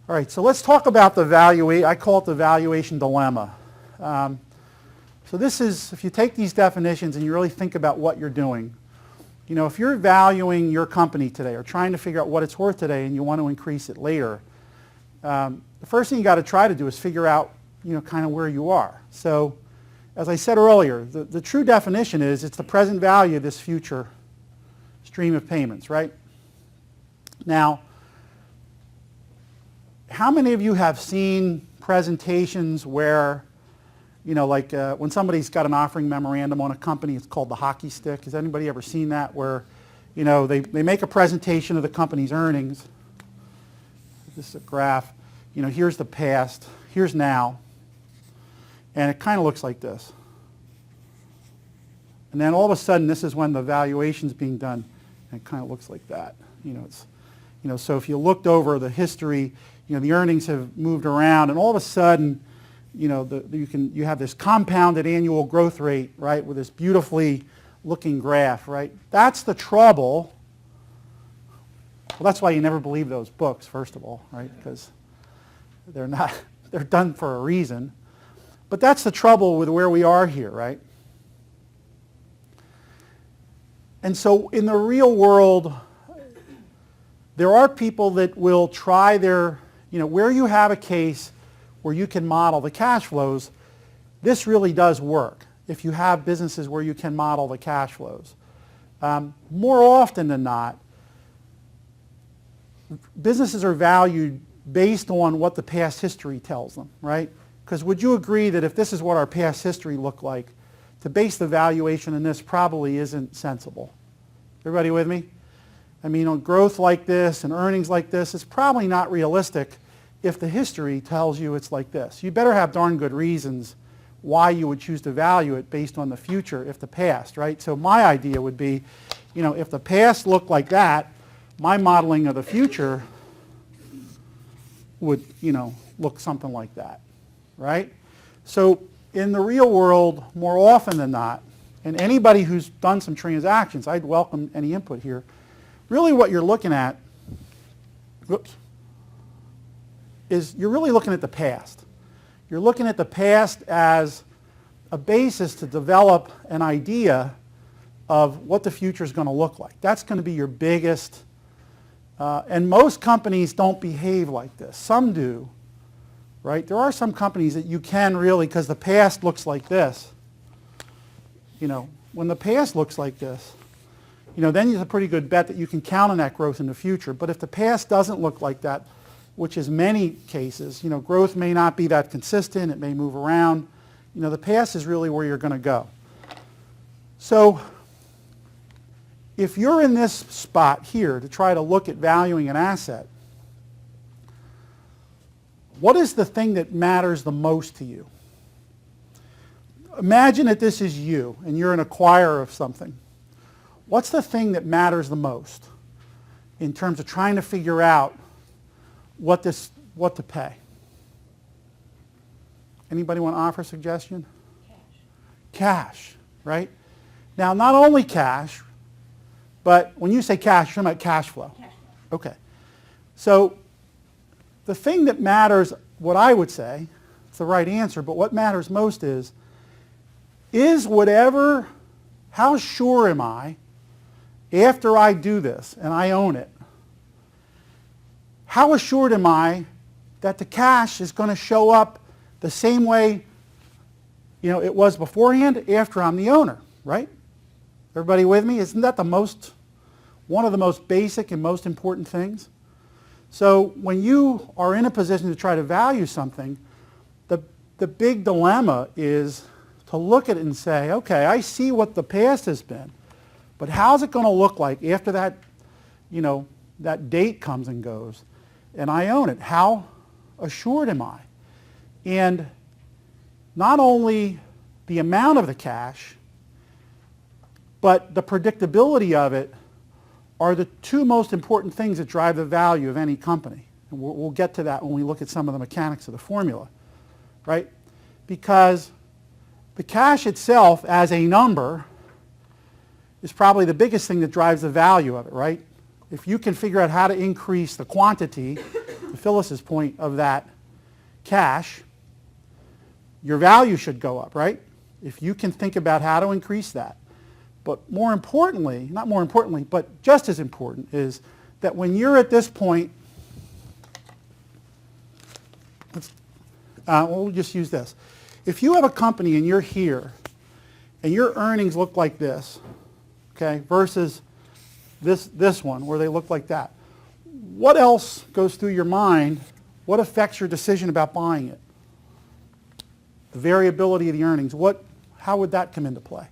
All right, so let's talk about the valuation. I call it the valuation dilemma. So this is, if you take these definitions and you really think about what you're doing, you know, if you're valuing your company today or trying to figure out what it's worth today and you want to increase it later, the first thing you got to try to do is figure out, you know, kind of where you are. So as I said earlier, the true definition is it's the present value of this future stream of payments, right? Now, how many of you have seen presentations where, you know, like when somebody's got an offering memorandum on a company, it's called the hockey stick. Has anybody ever seen that where, you know, they make a presentation of the company's earnings. This is a graph. You know, here's the past, here's now, and it kind of looks like this. And then all of a sudden, this is when the valuation's being done, and it kind of looks like that. You know, it's, you know, so if you looked over the history, you know, the earnings have moved around, and all of a sudden, you know, you have this compounded annual growth rate, right, with this beautifully looking graph, right? That's the trouble. Well, that's why you never believe those books, first of all, right? Because they're done for a reason. But that's the trouble with where we are here, right? And so in the real world, there are people that will try their, you know, where you have a case where you can model the cash flows, this really does work if you have businesses where you can model the cash flows. More often than not, businesses are valued based on what the past history tells them, right? Because would you agree that if this is what our past history looked like, to base the valuation on this probably isn't sensible? Everybody with me? I mean, on growth like this and earnings like this, it's probably not realistic if the history tells you it's like this. You better have darn good reasons why you would choose to value it based on the future if the past, right? So my idea would be, you know, if the past looked like that, my modeling of the future would, you know, look something like that, right? So in the real world, more often than not, and anybody who's done some transactions, I'd welcome any input here, really what you're looking at, is you're really looking at the past. You're looking at the past as a basis to develop an idea of what the future is going to look like. That's going to be your biggest, and most companies don't behave like this. Some do, right? There are some companies that you can really, because the past looks like this. You know, when the past looks like this, you know, then it's a pretty good bet that you can count on that growth in the future. But if the past doesn't look like that, which is many cases, you know, growth may not be that consistent, it may move around. You know, the past is really where you're going to go. So if you're in this spot here to try to look at valuing an asset, what is the thing that matters the most to you? Imagine that this is you and you're an acquirer of something. What's the thing that matters the most in terms of trying to figure out what to pay? Anybody want to offer a suggestion? Cash, right? Now, not only cash, but when you say cash, you're talking about cash flow. Okay. So the thing that matters, what I would say, it's the right answer, but what matters most is whatever, how sure am I after I do this and I own it, how assured am I that the cash is going to show up the same way, you know, it was beforehand after I'm the owner, right? Everybody with me? Isn't that one of the most basic and most important things? So when you are in a position to try to value something, the big dilemma is to look at it and say, okay, I see what the past has been, but how's it going to look like after that, you know, that date comes and goes, and I own it? How assured am I? And not only the amount of the cash, but the predictability of it are the two most important things that drive the value of any company. And we'll get to that when we look at some of the mechanics of the formula, right? Because the cash itself as a number is probably the biggest thing that drives the value of it, right? if you can figure out how to increase the quantity, to Phyllis's point, of that cash, your value should go up, right? If you can think about how to increase that. But more importantly, not more importantly, but just as important is that when you're at this point, we'll just use this. If you have a company and you're here, and your earnings look like this, okay, versus this one where they look like that, what else goes through your mind? What affects your decision about buying it? The variability of the earnings. How would that come into play?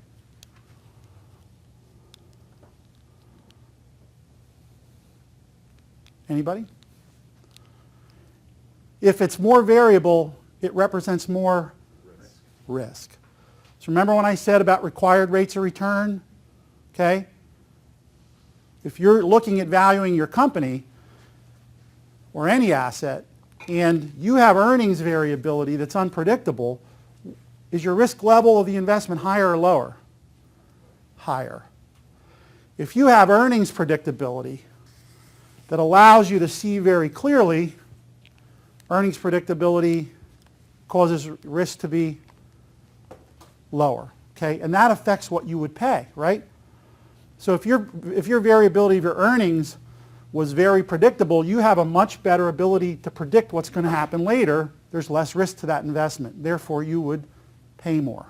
Anybody? If it's more variable, it represents more risk. So remember when I said about required rates of return? Okay? If you're looking at valuing your company or any asset and you have earnings variability that's unpredictable, is your risk level of the investment higher or lower? Higher. If you have earnings predictability that allows you to see very clearly, earnings predictability causes risk to be lower, okay? And that affects what you would pay, right? So if your variability of your earnings was very predictable, you have a much better ability to predict what's going to happen later. There's less risk to that investment. Therefore, you would pay more.